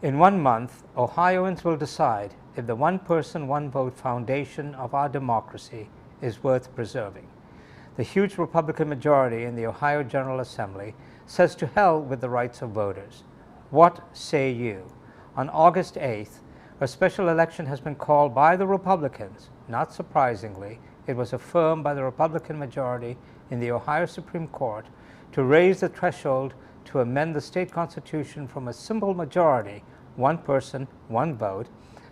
In 1 month, Ohioans will decide if the one person, one vote foundation of our democracy is worth preserving. The huge Republican majority in the Ohio General Assembly says to hell with the rights of voters. What say you? On August 8th, a special election has been called by the Republicans. Not surprisingly, it was affirmed by the Republican majority in the Ohio Supreme Court to raise the threshold to amend the state constitution from a simple majority, one person, one vote,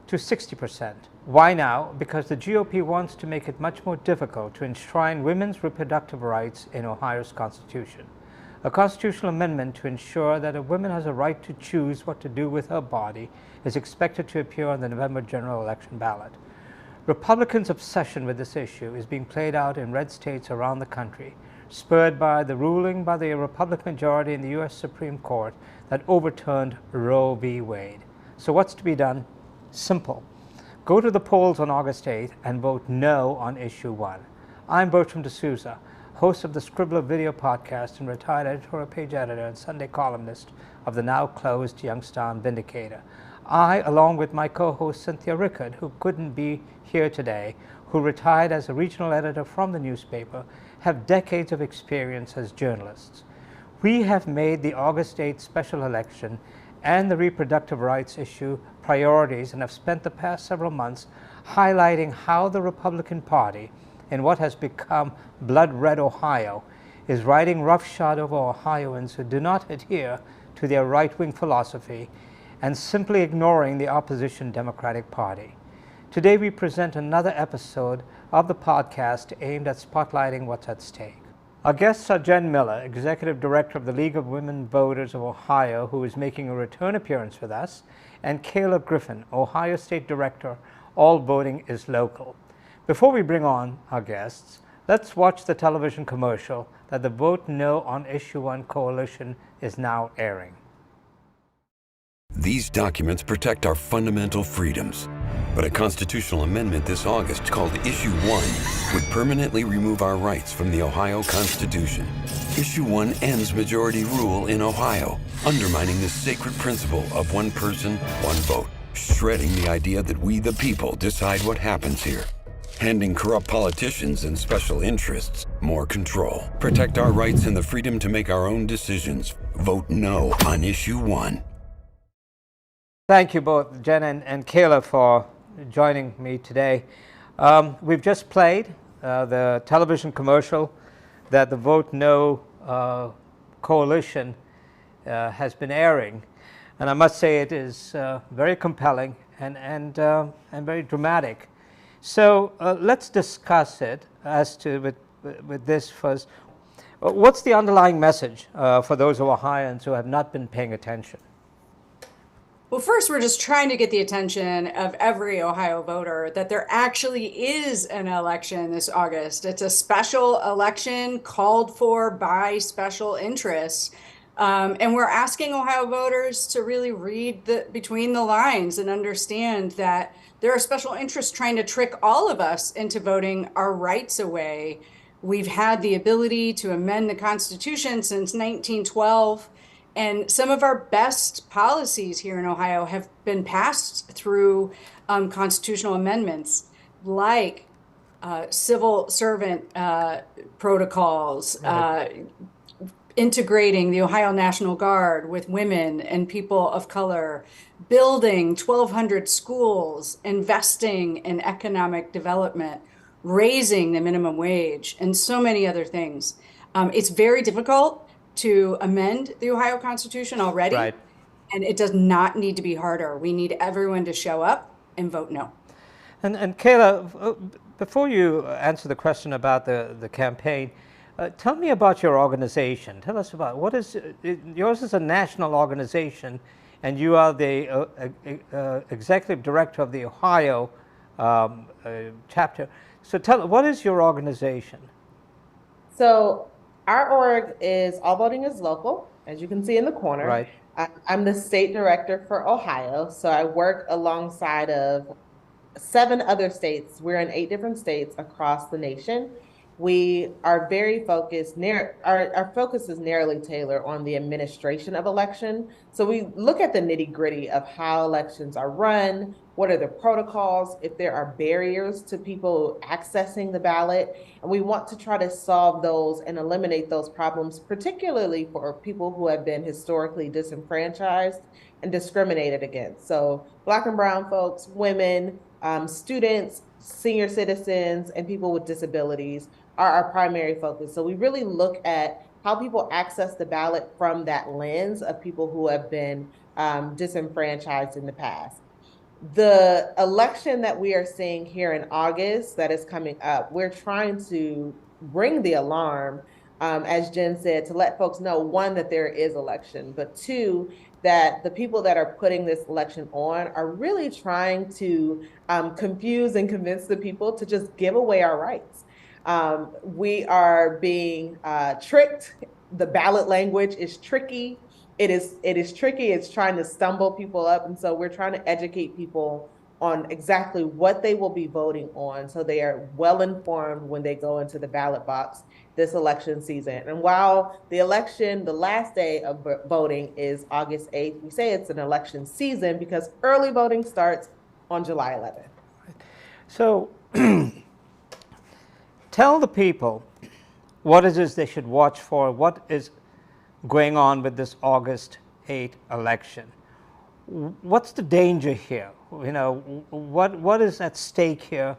to 60%. Why now? Because the GOP wants to make it much more difficult to enshrine women's reproductive rights in Ohio's constitution. A constitutional amendment to ensure that a woman has a right to choose what to do with her body is expected to appear on the November general election ballot. Republicans' obsession with this issue is being played out in red states around the country, spurred by the ruling by the Republican majority in the U.S. Supreme Court that overturned Roe v. Wade. So what's to be done? Simple. Go to the polls on August 8th and vote no on issue 1. I'm Bertram de Souza, host of the Scribbler video podcast and retired editorial page editor and Sunday columnist of the now closed Youngstown Vindicator. I, along with my co-host Cynthia Rickard, who couldn't be here today, who retired as a regional editor from the newspaper, have decades of experience as journalists. We have made the August 8th special election and the reproductive rights issue priorities and have spent the past several months highlighting how the Republican Party, in what has become blood red Ohio, is riding roughshod over Ohioans who do not adhere to their right-wing philosophy and simply ignoring the opposition Democratic Party. Today we present another episode of the podcast aimed at spotlighting what's at stake. Our guests are Jen Miller, Executive Director of the League of Women Voters of Ohio, who is making a return appearance with us, and Kayla Griffin, Ohio State Director, All Voting is Local. Before we bring on our guests, let's watch the television commercial that the Vote No on Issue 1 coalition is now airing. These documents protect our fundamental freedoms. But a constitutional amendment this August called Issue 1 would permanently remove our rights from the Ohio Constitution. Issue 1 ends majority rule in Ohio, undermining the sacred principle of one person, one vote, shredding the idea that we the people decide what happens here, handing corrupt politicians and special interests more control. Protect our rights and the freedom to make our own decisions. Vote no on Issue 1. Thank you both, Jen and Kayla, for joining me today. We've just played the television commercial that the Vote No coalition has been airing, and I must say it is very compelling and very dramatic. So let's discuss it as to with this first. What's the underlying message for those Ohioans who have not been paying attention? Well, first, we're just trying to get the attention of every Ohio voter that there actually is an election this August. It's a special election called for by special interests. And we're asking Ohio voters to really read between the lines and understand that there are special interests trying to trick all of us into voting our rights away. We've had the ability to amend the Constitution since 1912. And some of our best policies here in Ohio have been passed through constitutional amendments, like civil servant protocols, integrating the Ohio National Guard with women and people of color, building 1,200 schools, investing in economic development, raising the minimum wage, and so many other things. It's very difficult to amend the Ohio Constitution already, right, and it does not need to be harder. We need everyone to show up and vote no. And Kayla, before you answer the question about the campaign, tell me about your organization. Tell us about what is yours is a national organization, and you are the executive director of the Ohio chapter. So what is your organization? So our org is All Voting is Local, as you can see in the corner. Right. I'm the state director for Ohio, so I work alongside of 7 other states. We're in 8 different states across the nation, we are very focused our focus is narrowly tailored on the administration of election. So we look at the nitty-gritty of how elections are run, what are the protocols, if there are barriers to people accessing the ballot, and we want to try to solve those and eliminate those problems, particularly for people who have been historically disenfranchised and discriminated against. So Black and brown folks, women, students, senior citizens, and people with disabilities are our primary focus. So we really look at how people access the ballot from that lens of people who have been disenfranchised in the past. The election that we are seeing here in August that is coming up, we're trying to ring the alarm, as Jen said, to let folks know, one, that there is election, but two, that the people that are putting this election on are really trying to confuse and convince the people to just give away our rights. We are being tricked. The ballot language is tricky. It is tricky. It's trying to stumble people up. And so we're trying to educate people on exactly what they will be voting on so they are well informed when they go into the ballot box this election season. And while the election, the last day of voting is August 8th, we say it's an election season because early voting starts on July 11th. So tell the people what it is they should watch for, what is going on with this August 8th election. What's the danger here? You know, what is at stake here,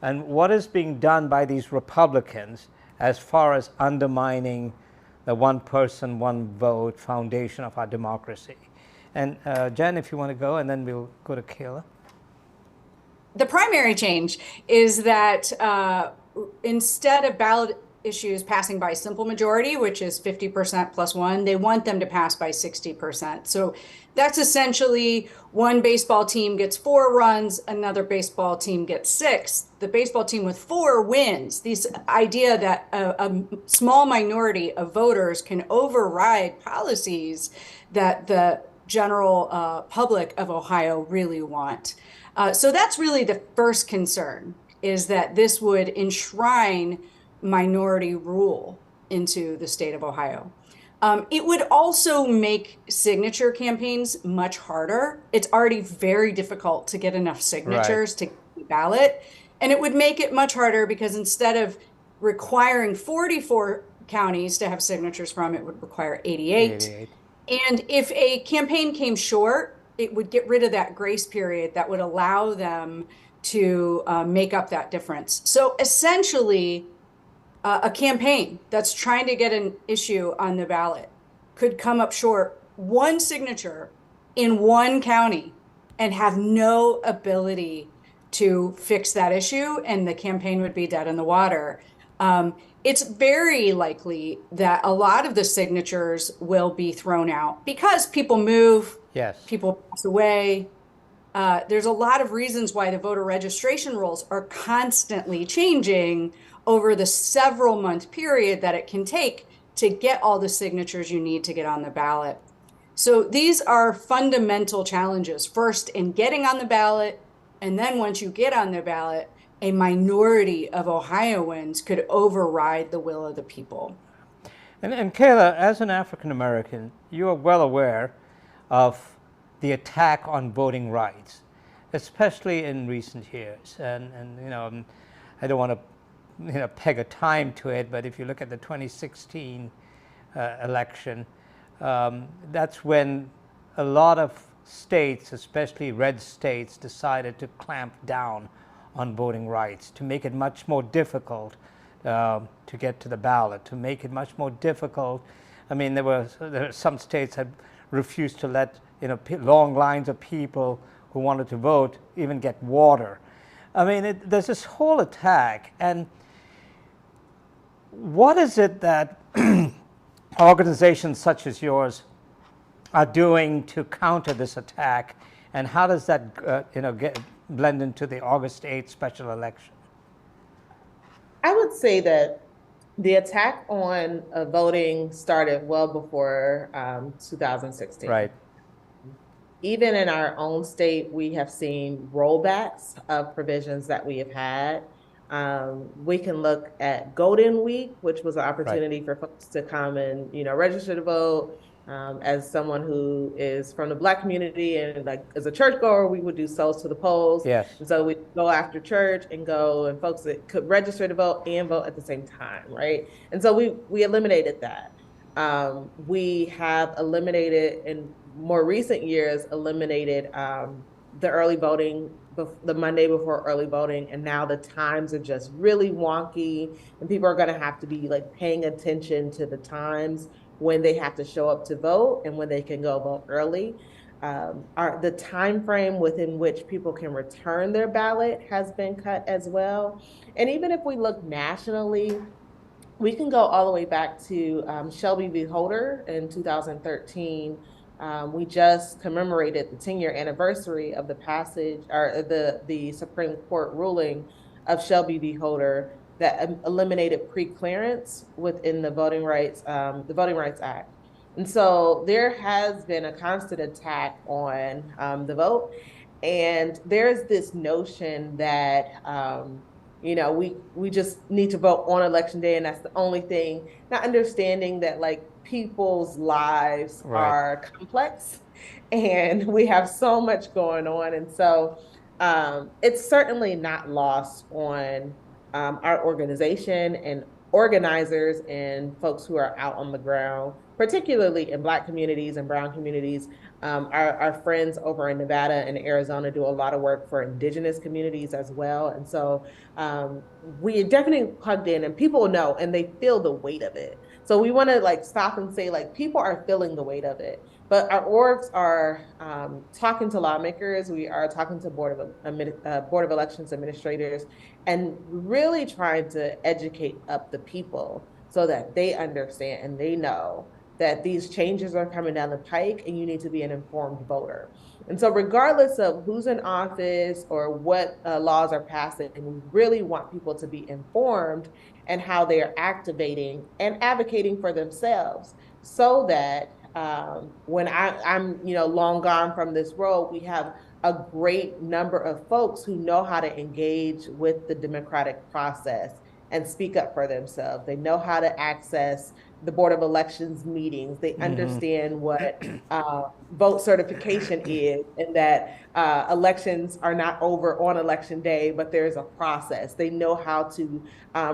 and what is being done by these Republicans as far as undermining the one person, one vote foundation of our democracy? And Jen, if you want to go, and then we'll go to Kayla. The primary change is that instead of ballot issues passing by simple majority, which is 50% plus one, they want them to pass by 60%. So that's essentially one baseball team gets 4 runs, another baseball team gets 6. The baseball team with 4 wins. This idea that a small minority of voters can override policies that the general public of Ohio really want. So that's really the first concern, is that this would enshrine minority rule into the state of Ohio. It would also make signature campaigns much harder. It's already very difficult to get enough signatures to get the ballot. And it would make it much harder because instead of requiring 44 counties to have signatures from, it would require 88. And if a campaign came short, it would get rid of that grace period that would allow them to make up that difference. So essentially, a campaign that's trying to get an issue on the ballot could come up short one signature in one county and have no ability to fix that issue, and the campaign would be dead in the water. It's very likely that a lot of the signatures will be thrown out because people move, people pass away. There's a lot of reasons why the voter registration rolls are constantly changing over the several month period that it can take to get all the signatures you need to get on the ballot. So these are fundamental challenges. First, in getting on the ballot, and then once you get on the ballot, a minority of Ohioans could override the will of the people. And Kayla, as an African American, you are well aware of the attack on voting rights, especially in recent years. And you know, I don't want to peg a time to it, but if you look at the 2016 election, that's when a lot of states, especially red states, decided to clamp down on voting rights, to make it much more difficult to get to the ballot, to make it much more difficult. I mean, there were some states that refused to let long lines of people who wanted to vote even get water. I mean, there's this whole attack. And what is it that organizations such as yours are doing to counter this attack, and how does that blend into the August 8th special election? I would say that the attack on voting started well before 2016. Right. Even in our own state, we have seen rollbacks of provisions that we have had. We can look at Golden Week, which was an Right. opportunity for folks to come and, register to vote. As someone who is from the Black community and like as a churchgoer, we would do souls to the polls. Yes. And so we go after church and go, and folks that could register to vote and vote at the same time, right? And so we eliminated that. We have eliminated in more recent years, eliminated the early voting, the Monday before early voting, and now the times are just really wonky, and people are going to have to be like paying attention to the times when they have to show up to vote and when they can go vote early. The time frame within which people can return their ballot has been cut as well. And even if we look nationally, we can go all the way back to Shelby v. Holder in 2013. We just commemorated the 10-year anniversary of the passage or the Supreme Court ruling of Shelby v. Holder that eliminated pre-clearance within the Voting Rights Act. And so there has been a constant attack on the vote. And there's this notion that we just need to vote on election day, and that's the only thing. Not understanding that like people's lives are complex, and we have so much going on, and so it's certainly not lost on our organization and organizers and folks who are out on the ground, particularly in Black communities and brown communities. Our friends over in Nevada and Arizona do a lot of work for indigenous communities as well. And so we definitely plugged in, and people know and they feel the weight of it. So we want to like stop and say like people are feeling the weight of it. But our orgs are talking to lawmakers. We are talking to Board of Elections administrators, and really trying to educate up the people so that they understand and they know that these changes are coming down the pike and you need to be an informed voter. And so regardless of who's in office or what laws are passing, we really want people to be informed and how they are activating and advocating for themselves, so that when I'm long gone from this role, we have a great number of folks who know how to engage with the democratic process and speak up for themselves. They know how to access the Board of Elections meetings. They understand what vote certification is, and that elections are not over on election day, but there's a process. They know how to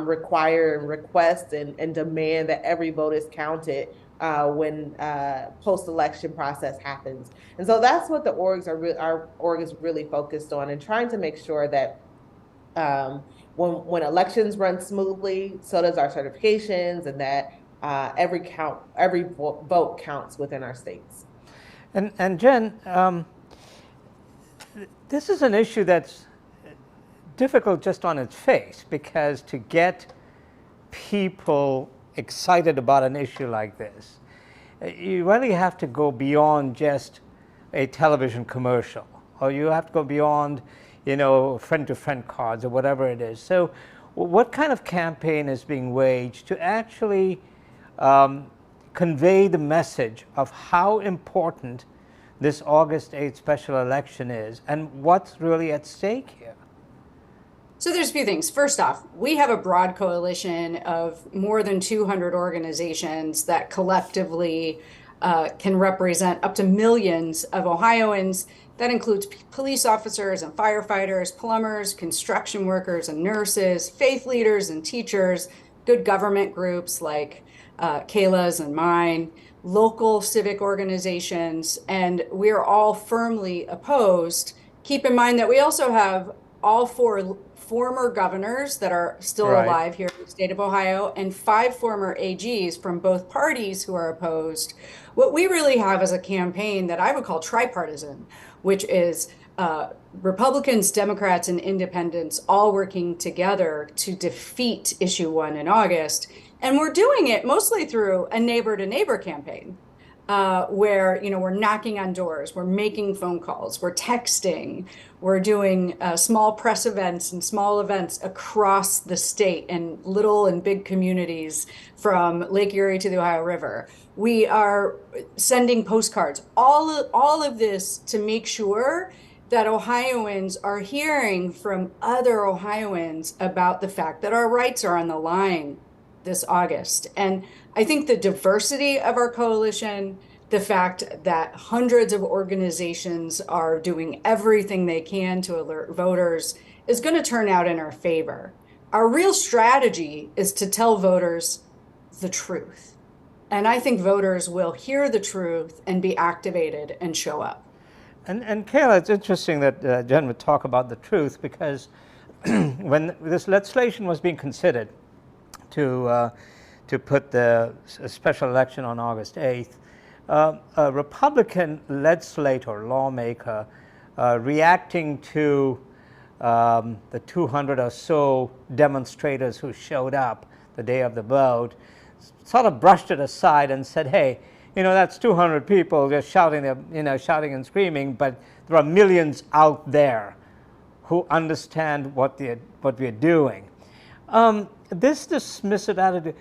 require and request and demand that every vote is counted when post-election process happens. And so that's what our org is really focused on, and trying to make sure that when elections run smoothly, so does our certifications, and that every vote counts within our states. And Jen, this is an issue that's difficult just on its face, because to get people excited about an issue like this, you really have to go beyond just a television commercial, or you have to go beyond, friend-to-friend cards or whatever it is. So what kind of campaign is being waged to actually convey the message of how important this August 8th special election is, and what's really at stake here? So there's a few things. First off, we have a broad coalition of more than 200 organizations that collectively can represent up to millions of Ohioans. That includes police officers and firefighters, plumbers, construction workers and nurses, faith leaders and teachers, good government groups like Kayla's and mine, local civic organizations, and we're all firmly opposed. Keep in mind that we also have all 4 former governors that are still alive here in the state of Ohio, and 5 former AGs from both parties who are opposed. What we really have is a campaign that I would call tripartisan, which is Republicans, Democrats, and independents all working together to defeat issue 1 in August. And we're doing it mostly through a neighbor-to-neighbor campaign, where we're knocking on doors, we're making phone calls, we're texting, we're doing small press events and small events across the state and little and big communities from Lake Erie to the Ohio River. We are sending postcards, all of this to make sure that Ohioans are hearing from other Ohioans about the fact that our rights are on the line this August. And I think the diversity of our coalition, the fact that hundreds of organizations are doing everything they can to alert voters, is going to turn out in our favor. Our real strategy is to tell voters the truth. And I think voters will hear the truth and be activated and show up. And Kayla, it's interesting that Jen would talk about the truth, because when this legislation was being considered to put the special election on August 8th, a Republican legislator, lawmaker, reacting to the 200 or so demonstrators who showed up the day of the vote, sort of brushed it aside and said, hey, that's 200 people just shouting and screaming, but there are millions out there who understand what we're doing. This dismissive attitude,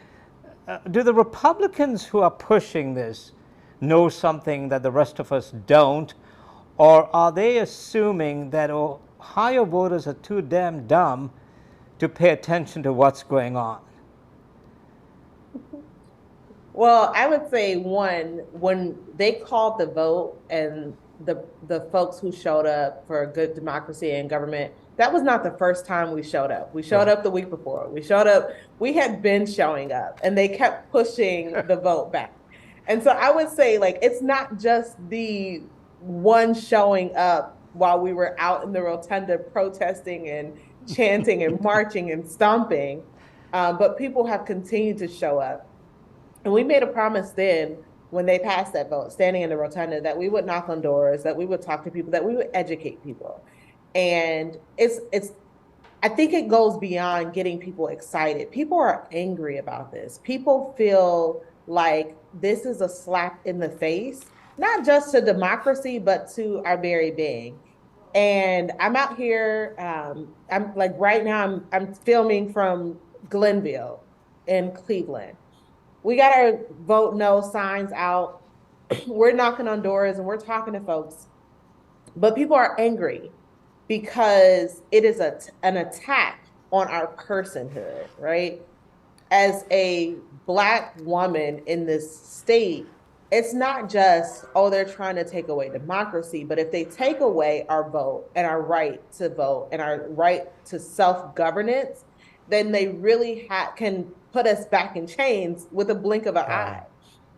do the Republicans who are pushing this know something that the rest of us don't, or are they assuming that Ohio voters are too damn dumb to pay attention to what's going on? Well, I would say, one, when they called the vote and the folks who showed up for good democracy and government, that was not the first time we showed up. We showed up the week before. We had been showing up, and they kept pushing the vote back. And so I would say, it's not just the one showing up while we were out in the rotunda protesting and chanting and marching and stomping, but people have continued to show up. And we made a promise then, when they passed that vote, standing in the rotunda, that we would knock on doors, that we would talk to people, that we would educate people. And I think it goes beyond getting people excited. People are angry about this. People feel like this is a slap in the face, not just to democracy, but to our very being. And I'm out here, right now, I'm filming from Glenville in Cleveland. We got our vote no signs out. We're knocking on doors and we're talking to folks, but people are angry because it is an attack on our personhood, right? As a Black woman in this state, it's not just, they're trying to take away democracy, but if they take away our vote and our right to vote and our right to self-governance, then they really can put us back in chains with a blink of an eye.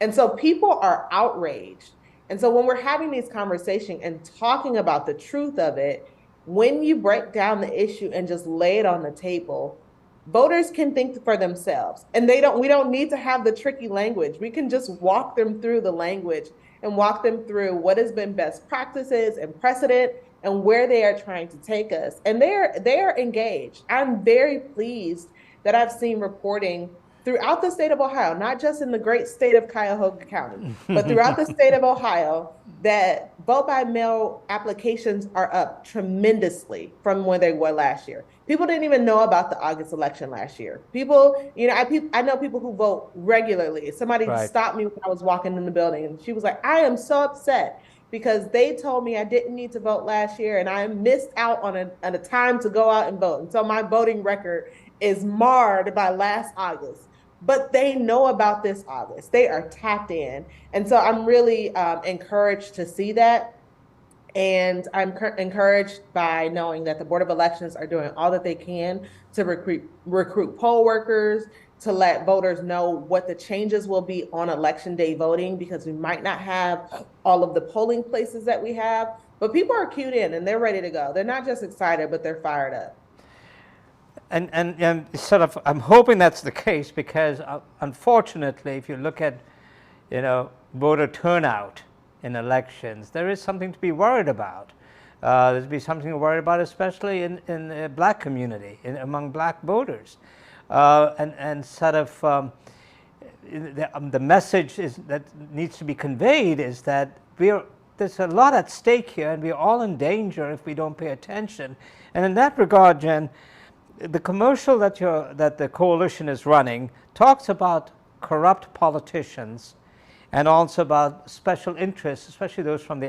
And so people are outraged. And so when we're having these conversations and talking about the truth of it, when you break down the issue and just lay it on the table, voters can think for themselves. And we don't need to have the tricky language. We can just walk them through the language and walk them through what has been best practices and precedent and where they are trying to take us. And they're engaged. I'm very pleased that I've seen reporting throughout the state of Ohio, not just in the great state of Cuyahoga County, but throughout the state of Ohio, that vote by mail applications are up tremendously from where they were last year. People didn't even know about the August election last year. People, I know people who vote regularly. Somebody stopped me when I was walking in the building, and she was like, I am so upset because they told me I didn't need to vote last year, and I missed out on a time to go out and vote. And so my voting record is marred by last August. But they know about this August. They are tapped in. And so I'm really encouraged to see that. And I'm encouraged by knowing that the Board of Elections are doing all that they can to recruit poll workers, to let voters know what the changes will be on election day voting, because we might not have all of the polling places that we have. But people are cued in and they're ready to go. They're not just excited, but they're fired up. And sort of, I'm hoping that's the case, because unfortunately, if you look at, voter turnout in elections, there is something to be worried about. There's be something to worry about, especially in the Black community, among Black voters, and sort of the message that needs to be conveyed is that there's a lot at stake here, and we're all in danger if we don't pay attention. And in that regard, Jen, the commercial that the coalition is running talks about corrupt politicians and also about special interests, especially those from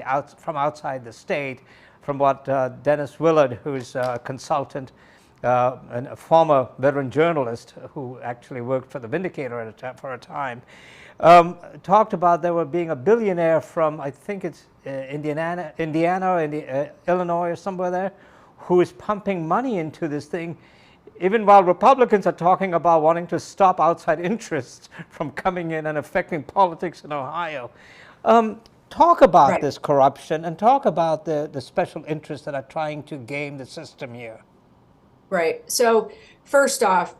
outside the state, from what Dennis Willard, who's a consultant and a former veteran journalist who actually worked for the Vindicator for a time, talked about there were being a billionaire from, I think it's Indiana or Illinois or somewhere there, who is pumping money into this thing, even while Republicans are talking about wanting to stop outside interests from coming in and affecting politics in Ohio. Talk about this corruption and talk about the special interests that are trying to game the system here. Right. So first off,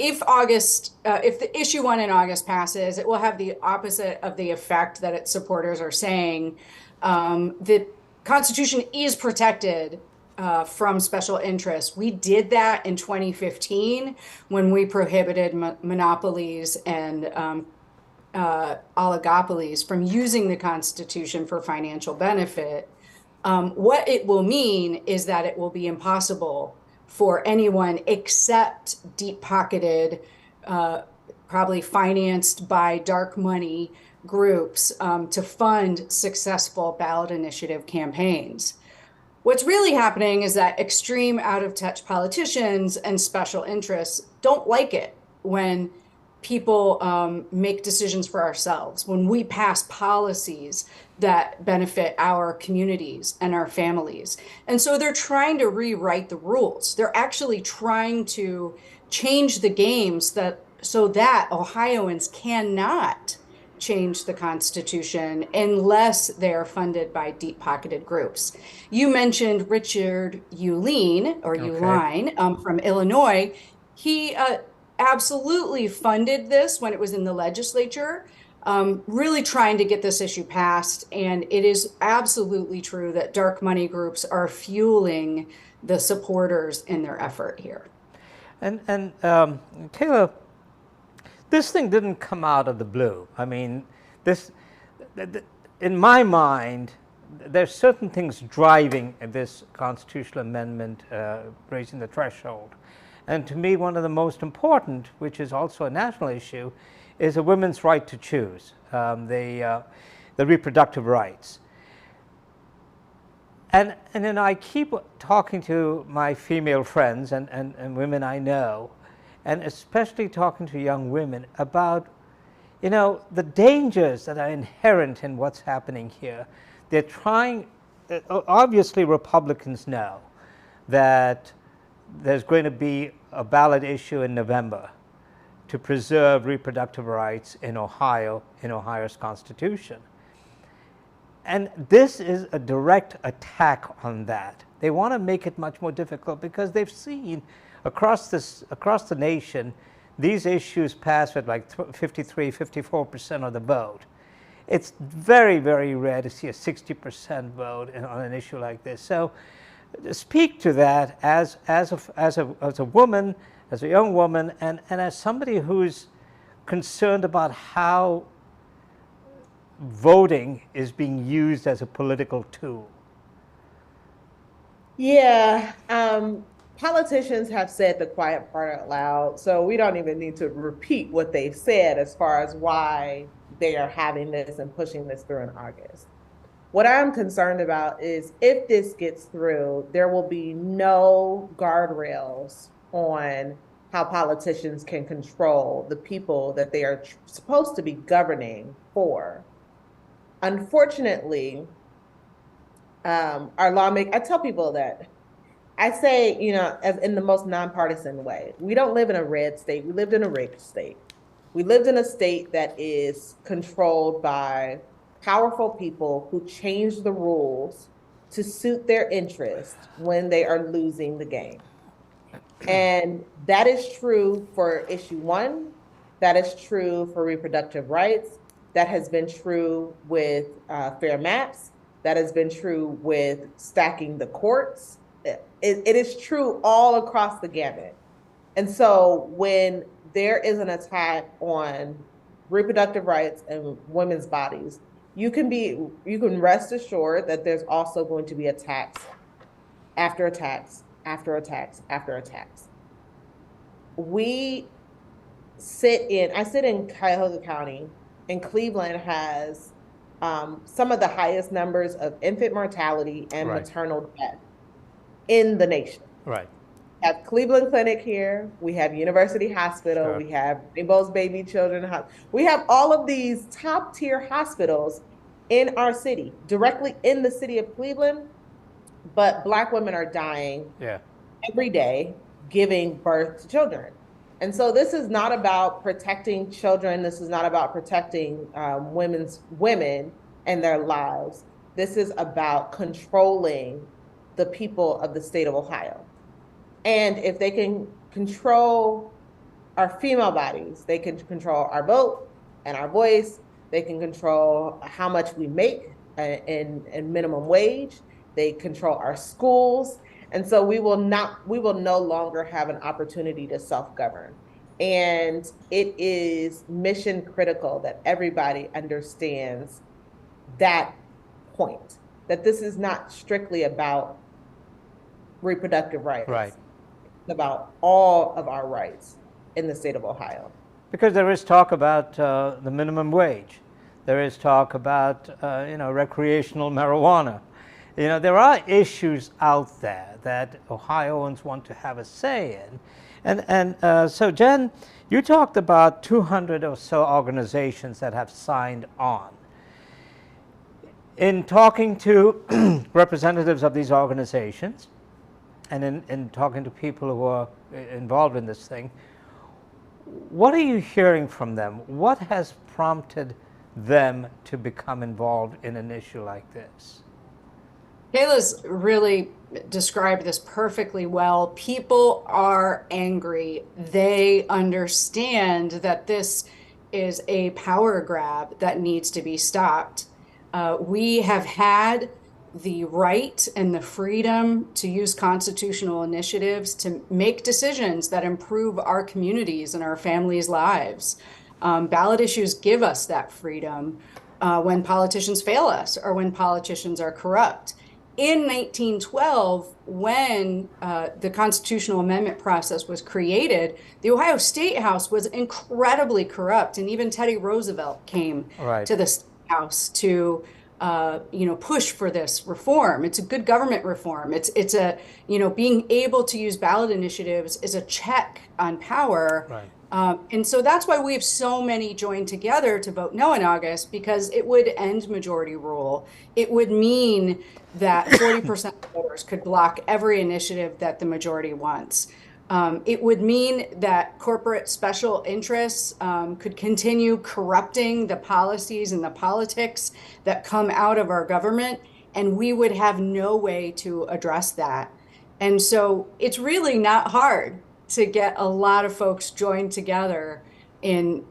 if the issue 1 in August passes, it will have the opposite of the effect that its supporters are saying. The Constitution is protected from special interests. We did that in 2015 when we prohibited monopolies and oligopolies from using the Constitution for financial benefit. What it will mean is that it will be impossible for anyone except deep-pocketed, probably financed by dark money groups to fund successful ballot initiative campaigns. What's really happening is that extreme out-of-touch politicians and special interests don't like it when people make decisions for ourselves, when we pass policies that benefit our communities and our families. And so they're trying to rewrite the rules. They're actually trying to change the games so that Ohioans cannot change the Constitution unless they're funded by deep-pocketed groups. You mentioned Richard Uihlein from Illinois. He absolutely funded this when it was in the legislature, really trying to get this issue passed. And it is absolutely true that dark money groups are fueling the supporters in their effort here. And Taylor, this thing didn't come out of the blue. I mean, in my mind, there's certain things driving this constitutional amendment, raising the threshold. And to me, one of the most important, which is also a national issue, is a women's right to choose, the reproductive rights. And then I keep talking to my female friends and women I know, and especially talking to young women about, the dangers that are inherent in what's happening here. They're trying, obviously Republicans know that there's going to be a ballot issue in November to preserve reproductive rights in Ohio, in Ohio's Constitution. And this is a direct attack on that. They want to make it much more difficult because they've seen across the nation, these issues pass with like 53, 54% of the vote. It's very, very rare to see a 60% vote on an issue like this. So speak to that as a woman, as a young woman, and as somebody who's concerned about how voting is being used as a political tool. Yeah, politicians have said the quiet part out loud, so we don't even need to repeat what they've said as far as why they are having this and pushing this through in August. What I'm concerned about is if this gets through, there will be no guardrails on how politicians can control the people that they are supposed to be governing for. Unfortunately, our lawmakers, I tell people that, I say, as in the most nonpartisan way, we don't live in a red state, we lived in a rigged state. We lived in a state that is controlled by powerful people who change the rules to suit their interest when they are losing the game. And that is true for issue 1. That is true for reproductive rights. That has been true with fair maps. That has been true with stacking the courts. It is true all across the gamut. And so when there is an attack on reproductive rights and women's bodies, you can rest assured that there's also going to be attacks after attacks after attacks after attacks. I sit in Cuyahoga County, and Cleveland has some of the highest numbers of infant mortality and Right. maternal death in the nation. Right. We have Cleveland Clinic here. We have University Hospital. Sure. We have Rainbow's Baby Children. We have all of these top tier hospitals in our city, directly in the city of Cleveland. But Black women are dying Yeah. every day giving birth to children. And so this is not about protecting children. This is not about protecting women and their lives. This is about controlling the people of the state of Ohio. And if they can control our female bodies, they can control our vote and our voice. They can control how much we make in minimum wage. They control our schools. And so we will no longer have an opportunity to self-govern. And it is mission critical that everybody understands that point, that this is not strictly about reproductive rights. Right. It's about all of our rights in the state of Ohio. Because there is talk about the minimum wage. There is talk about recreational marijuana. There are issues out there that Ohioans want to have a say in. And so, Jen, you talked about 200 or so organizations that have signed on. In talking to representatives of these organizations and in talking to people who are involved in this thing, what are you hearing from them? What has prompted them to become involved in an issue like this? Kayla's really described this perfectly well. People are angry. They understand that this is a power grab that needs to be stopped. We have had the right and the freedom to use constitutional initiatives to make decisions that improve our communities and our families' lives. Ballot issues give us that freedom when politicians fail us or when politicians are corrupt. In 1912, when the constitutional amendment process was created, the Ohio State House was incredibly corrupt, and even Teddy Roosevelt came to the State House to push for this reform. It's a good government reform. It's a being able to use ballot initiatives is a check on power. Right. And so that's why we have so many joined together to vote no in August, because it would end majority rule. It would mean that 40% of voters could block every initiative that the majority wants. It would mean that corporate special interests could continue corrupting the policies and the politics that come out of our government, and we would have no way to address that. And so it's really not hard to get a lot of folks joined together in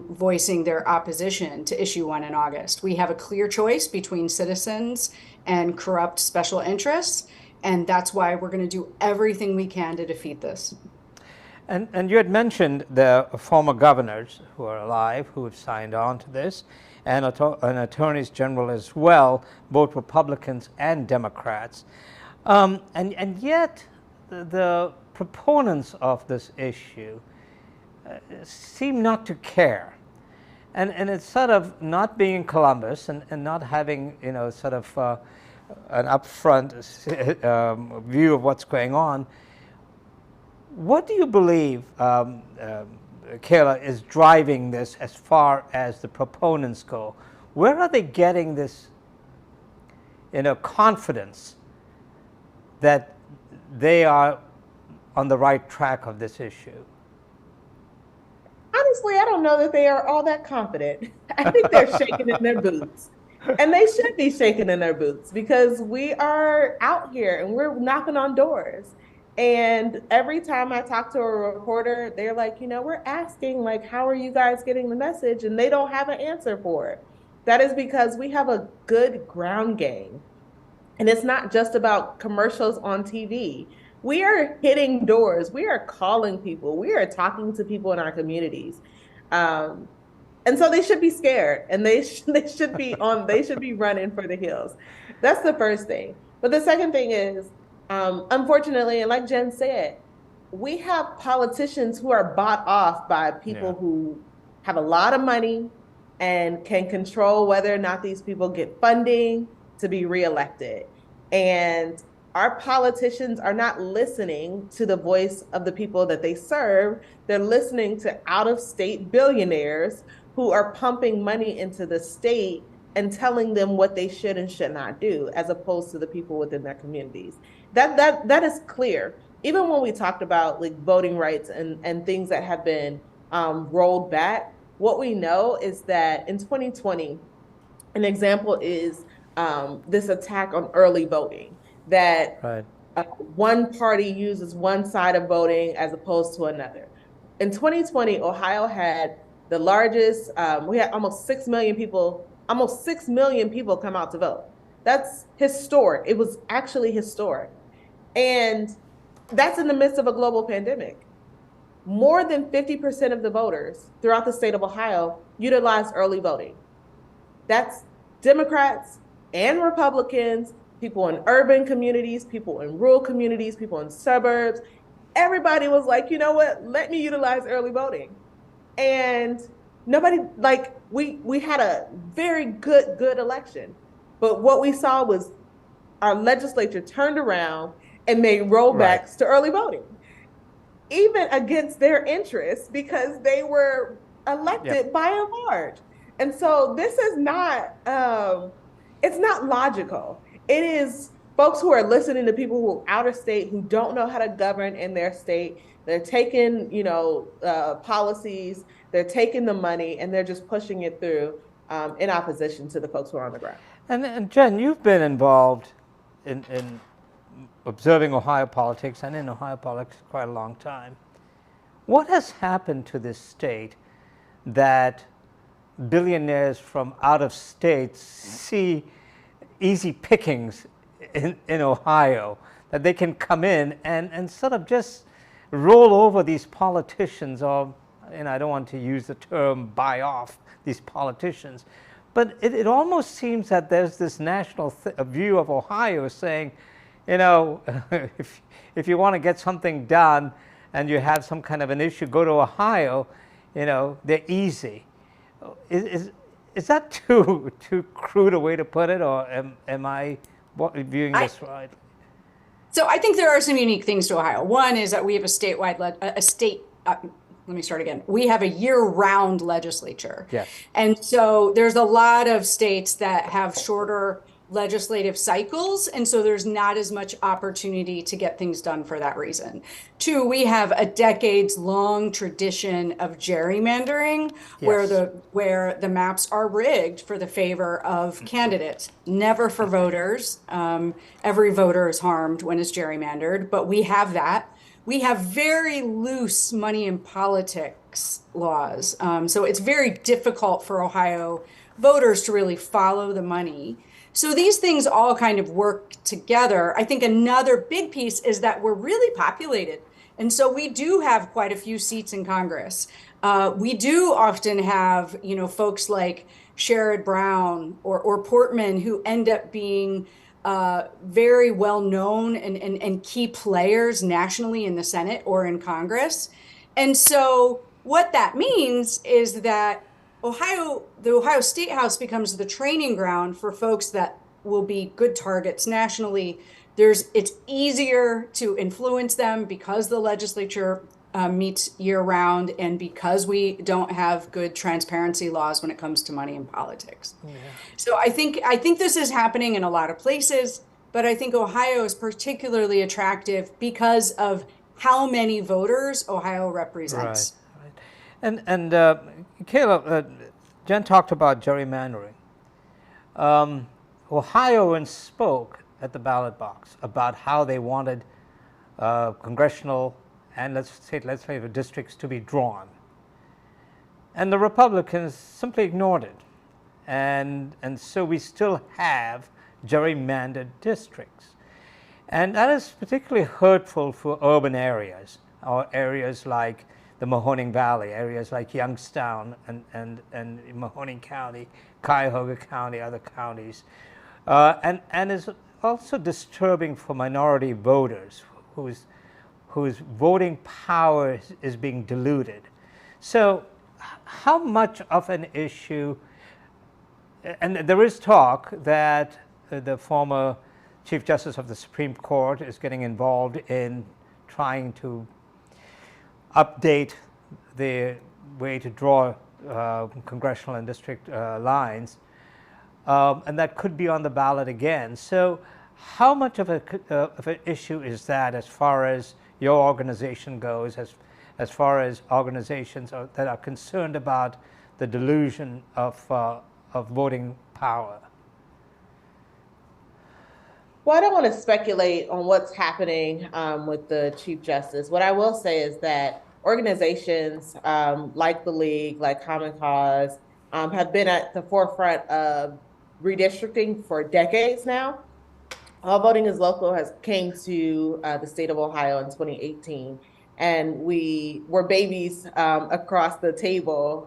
voicing their opposition to issue 1 in August. We have a clear choice between citizens and corrupt special interests, and that's why we're going to do everything we can to defeat this. And you had mentioned the former governors who are alive who have signed on to this, and attorneys general as well, both Republicans and Democrats. And yet the proponents of this issue seem not to care. And it's sort of not being in Columbus and not having, sort of an upfront view of what's going on. What do you believe, Kayla, is driving this as far as the proponents go? Where are they getting this, confidence that they are on the right track of this issue? Honestly, I don't know that they are all that confident. I think they're shaking in their boots. And they should be shaking in their boots, because we are out here and we're knocking on doors. And every time I talk to a reporter, they're like, we're asking, like, how are you guys getting the message? And they don't have an answer for it. That is because we have a good ground game. And it's not just about commercials on TV. We are hitting doors. We are calling people. We are talking to people in our communities. And so they should be scared, and they should be running for the hills. That's the first thing. But the second thing is, unfortunately, and like Jen said, we have politicians who are bought off by people who have a lot of money and can control whether or not these people get funding to be reelected. And our politicians are not listening to the voice of the people that they serve. They're listening to out-of-state billionaires who are pumping money into the state and telling them what they should and should not do, as opposed to the people within their communities. That is clear. Even when we talked about like voting rights and things that have been rolled back, what we know is that in 2020, an example is this attack on early voting, that Right. One party uses one side of voting as opposed to another. In 2020, Ohio had the largest, we had almost 6 million people come out to vote. That's historic. It was actually historic. And that's in the midst of a global pandemic. More than 50% of the voters throughout the state of Ohio utilized early voting. That's Democrats and Republicans, people in urban communities, people in rural communities, people in suburbs. Everybody was like, you know what, let me utilize early voting. And nobody, like, we had a very good election. But what we saw was our legislature turned around and made rollbacks to early voting, even against their interests, because they were elected by and large. And so this is not, it's not logical. It is folks who are listening to people who are out of state, who don't know how to govern in their state. They're taking, policies, they're taking the money, and they're just pushing it through in opposition to the folks who are on the ground. And Jen, you've been involved in observing Ohio politics and in Ohio politics for quite a long time. What has happened to this state that billionaires from out of state see easy pickings in Ohio, that they can come in and sort of just roll over these politicians, or, and I don't want to use the term buy off these politicians, but it almost seems that there's this national view of Ohio saying, if you want to get something done and you have some kind of an issue, go to Ohio, they're easy. Is that too crude a way to put it, or am I viewing this right? So I think there are some unique things to Ohio. One is that we have a statewide, let me start again. We have a year-round legislature. Yes. And so there's a lot of states that have shorter legislative cycles, and so there's not as much opportunity to get things done for that reason. Two, we have a decades-long tradition of gerrymandering, Yes. where the maps are rigged for the favor of candidates, never for voters. Every voter is harmed when it's gerrymandered, but we have that. We have very loose money in politics laws, so it's very difficult for Ohio voters to really follow the money. So these things all kind of work together. I think another big piece is that we're really populated. And so we do have quite a few seats in Congress. We do often have, folks like Sherrod Brown or Portman, who end up being very well known and key players nationally in the Senate or in Congress. And so what that means is that the Ohio State House becomes the training ground for folks that will be good targets nationally. It's easier to influence them because the legislature meets year round, and because we don't have good transparency laws when it comes to money in politics. Yeah. So I think this is happening in a lot of places, but I think Ohio is particularly attractive because of how many voters Ohio represents. Right. And Kayla, Jen talked about gerrymandering. Ohioans spoke at the ballot box about how they wanted congressional and let's say the districts to be drawn, and the Republicans simply ignored it, and so we still have gerrymandered districts, and that is particularly hurtful for urban areas, or areas like the Mahoning Valley, areas like Youngstown and Mahoning County, Cuyahoga County, other counties, and is also disturbing for minority voters whose voting power is being diluted. So how much of an issue and there is talk that the former Chief Justice of the Supreme Court is getting involved in trying to update the way to draw congressional and district lines, and that could be on the ballot again. So how much of an issue is that as far as your organization goes, as far as organizations that are concerned about the delusion of voting power? Well, I don't want to speculate on what's happening with the Chief Justice. What I will say is that organizations like the League, like Common Cause, have been at the forefront of redistricting for decades now. All Voting is Local came to the state of Ohio in 2018, and we were babies across the table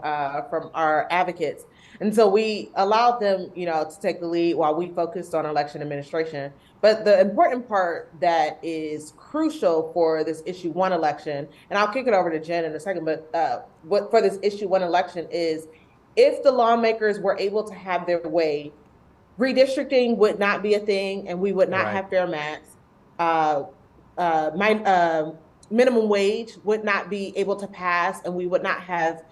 from our advocates. And so we allowed them, to take the lead while we focused on election administration. But the important part that is crucial for this issue 1 election, and I'll kick it over to Jen in a second, but what for this issue 1 election is, if the lawmakers were able to have their way, redistricting would not be a thing, and we would not have fair maps. Minimum wage would not be able to pass, and we would not have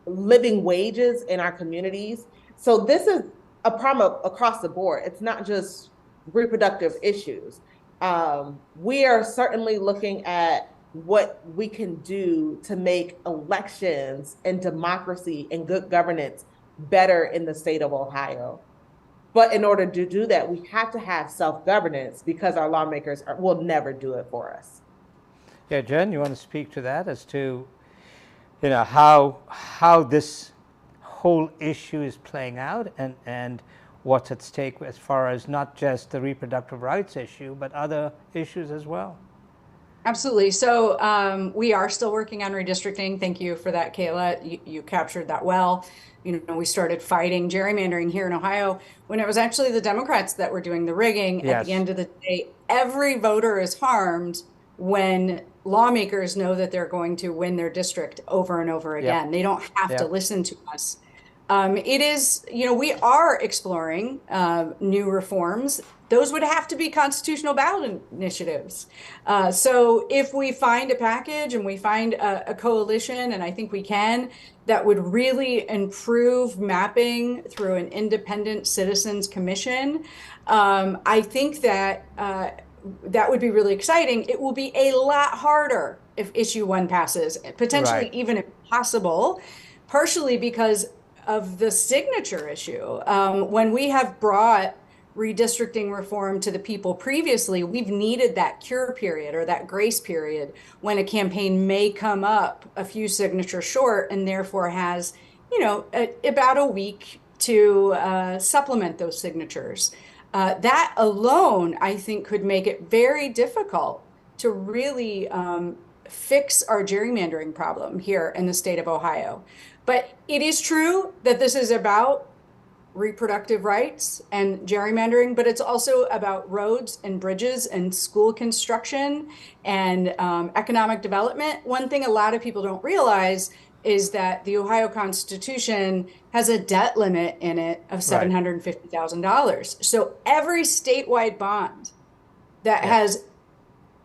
living wages in our communities. So this is a problem across the board. It's not just reproductive issues. We are certainly looking at what we can do to make elections and democracy and good governance better in the state of Ohio. But in order to do that, we have to have self-governance, because our lawmakers will never do it for us. Yeah, Jen, you want to speak to that as to, how this whole issue is playing out, and what's at stake as far as not just the reproductive rights issue, but other issues as well? Absolutely. So we are still working on redistricting. Thank you for that, Kayla. You captured that well. We started fighting gerrymandering here in Ohio when it was actually the Democrats that were doing the rigging. Yes. At the end of the day, every voter is harmed when lawmakers know that they're going to win their district over and over again. Yep. They don't have to listen to us. It is, we are exploring new reforms. Those would have to be constitutional ballot initiatives. So if we find a package and we find a coalition, and I think we can, that would really improve mapping through an independent citizens commission, I think that that would be really exciting. It will be a lot harder if issue 1 passes, potentially even impossible, partially because of the signature issue. When we have brought redistricting reform to the people previously, we've needed that cure period or that grace period when a campaign may come up a few signatures short and therefore has, about a week to supplement those signatures. That alone, I think, could make it very difficult to really fix our gerrymandering problem here in the state of Ohio. But it is true that this is about reproductive rights and gerrymandering, but it's also about roads and bridges and school construction and economic development. One thing a lot of people don't realize is that the Ohio Constitution has a debt limit in it of $750,000. So every statewide bond that has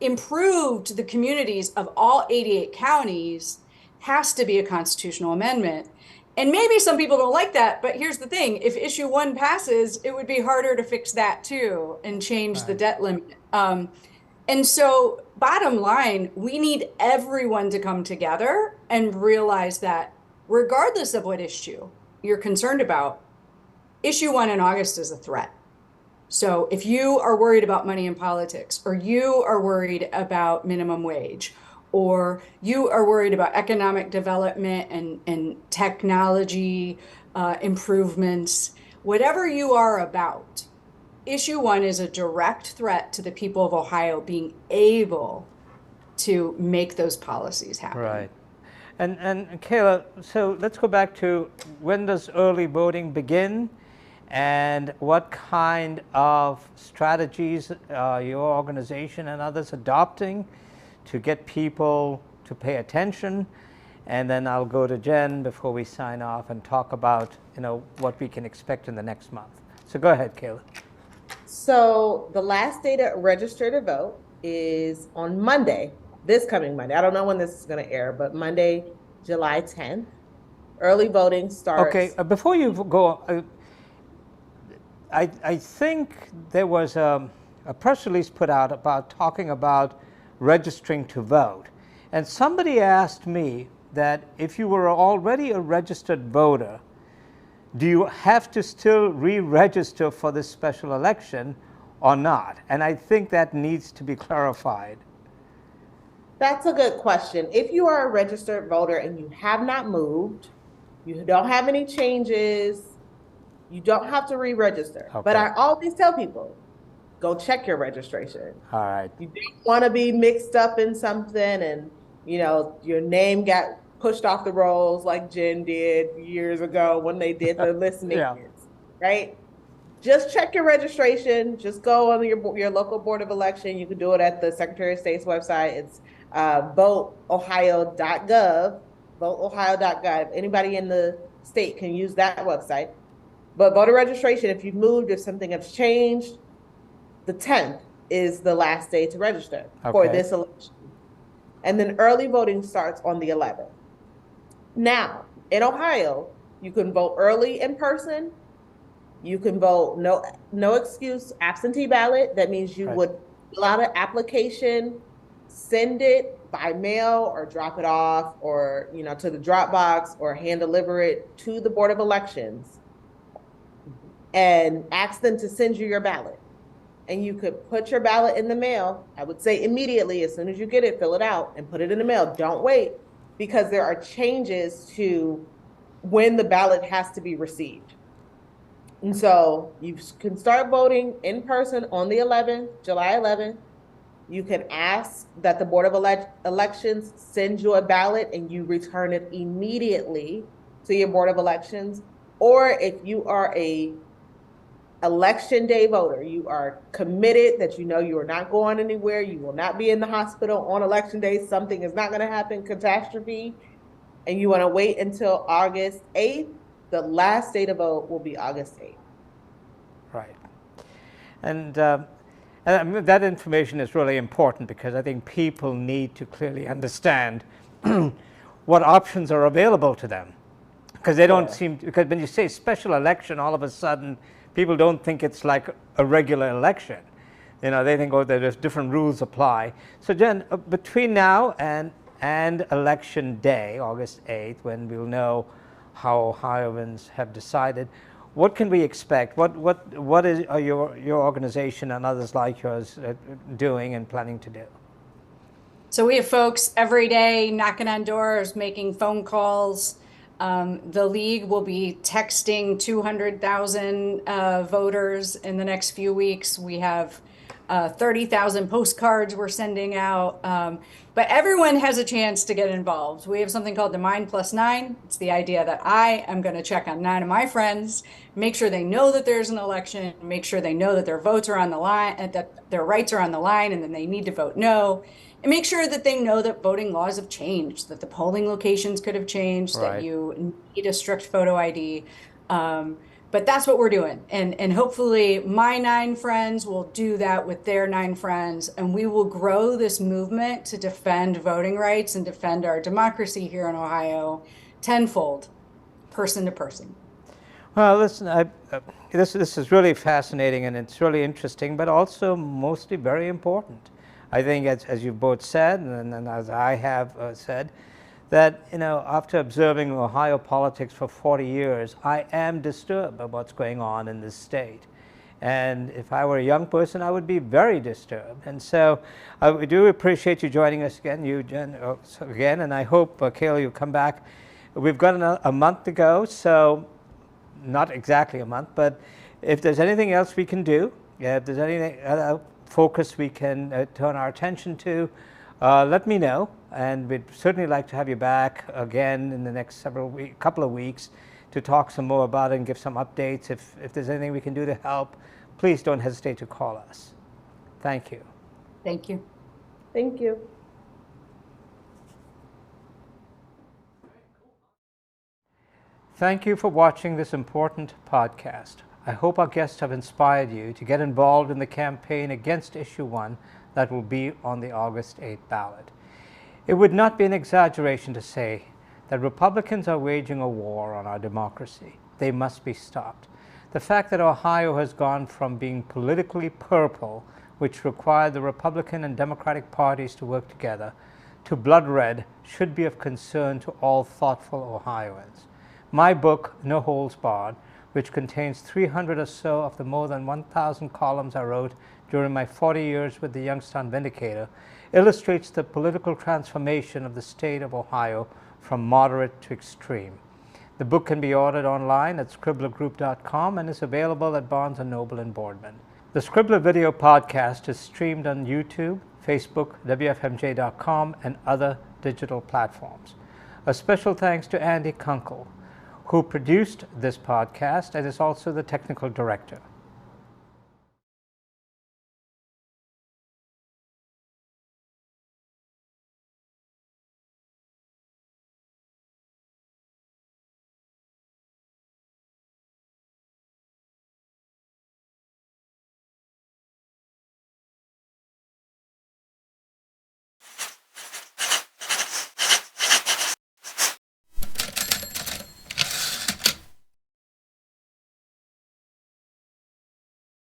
improved the communities of all 88 counties has to be a constitutional amendment. And maybe some people don't like that, but here's the thing. If issue 1 passes, it would be harder to fix that too and change the debt limit. And so bottom line, we need everyone to come together and realize that regardless of what issue you're concerned about, issue 1 in August is a threat. So if you are worried about money in politics, or you are worried about minimum wage, or you are worried about economic development and technology improvements, whatever you are about, issue 1 is a direct threat to the people of Ohio being able to make those policies happen. Right. And Kayla, so let's go back to, when does early voting begin, and what kind of strategies are your organization and others adopting to get people to pay attention? and then I'll go to Jen before we sign off and talk about, what we can expect in the next month. So go ahead, Kayla. So the last day to register to vote is on Monday, this coming Monday. I don't know when this is going to air, but Monday, July 10th. Early voting starts. Okay, before you go, I think there was a press release put out about talking about registering to vote. And somebody asked me that if you were already a registered voter, do you have to still re-register for this special election or not? And I think that needs to be clarified. That's a good question. If you are a registered voter and you have not moved, you don't have any changes, you don't have to re-register. Okay. But I always tell people, go check your registration. All right. You don't want to be mixed up in something and, your name got pushed off the rolls like Jen did years ago when they did the list maintenance, right? Just check your registration. Just go on your local board of election. You can do it at the Secretary of State's website. It's voteohio.gov, voteohio.gov. Anybody in the state can use that website. But voter registration, if you've moved, if something has changed, the 10th is the last day to register for this election. And then early voting starts on the 11th. Now, in Ohio, you can vote early in person. You can vote no excuse absentee ballot. That means you would fill out an application, send it by mail or drop it off or, to the drop box or hand deliver it to the Board of Elections and ask them to send you your ballot. And you could put your ballot in the mail. I would say immediately, as soon as you get it, fill it out and put it in the mail. Don't wait, because there are changes to when the ballot has to be received. And so you can start voting in person on the 11th, July 11th. You can ask that the Board of Elections send you a ballot and you return it immediately to your Board of Elections. Or if you are a election day voter, you are committed that you are not going anywhere, you will not be in the hospital on election day, something is not going to happen, catastrophe, and you want to wait until August 8th, the last day to vote will be August 8th. Right. And that information is really important because I think people need to clearly understand what options are available to them. Because they don't because when you say special election, all of a sudden, people don't think it's like a regular election. They think, there's different rules apply. So Jen, between now and election day, August 8th, when we'll know how Ohioans have decided, what can we expect? What are your organization and others like yours doing and planning to do? So we have folks every day knocking on doors, making phone calls. The league will be texting 200,000 voters in the next few weeks. We have 30,000 postcards we're sending out. But everyone has a chance to get involved. We have something called the 9+9. It's the idea that I am going to check on 9 of my friends, make sure they know that there's an election, make sure they know that their votes are on the line, that their rights are on the line, and then they need to vote no. And make sure that they know that voting laws have changed, that the polling locations could have changed, that you need a strict photo ID. But that's what we're doing. And hopefully my 9 friends will do that with their 9 friends. And we will grow this movement to defend voting rights and defend our democracy here in Ohio tenfold, person to person. Well, listen, this is really fascinating and it's really interesting, but also mostly very important. I think, as you both said, and as I have said, that after observing Ohio politics for 40 years, I am disturbed by what's going on in this state. And if I were a young person, I would be very disturbed. And so we do appreciate you joining us again, you, Jen, again, and I hope, Kayla, you'll come back. We've got a month to go, so not exactly a month, but if there's anything else we can do, if there's anything focus we can turn our attention to, let me know, and we'd certainly like to have you back again in the next couple of weeks to talk some more about it and give some updates. If there's anything we can do to help, please don't hesitate to call us. Thank you. Thank you. Thank you. Thank you for watching this important podcast. I hope our guests have inspired you to get involved in the campaign against Issue 1 that will be on the August 8th ballot. It would not be an exaggeration to say that Republicans are waging a war on our democracy. They must be stopped. The fact that Ohio has gone from being politically purple, which required the Republican and Democratic parties to work together, to blood red should be of concern to all thoughtful Ohioans. My book, No Holds Barred, which contains 300 or so of the more than 1,000 columns I wrote during my 40 years with the Youngstown Vindicator, illustrates the political transformation of the state of Ohio from moderate to extreme. The book can be ordered online at scribblergroup.com and is available at Barnes & Noble and Boardman. The Scribbler video podcast is streamed on YouTube, Facebook, WFMJ.com, and other digital platforms. A special thanks to Andy Kunkel, who produced this podcast and is also the technical director.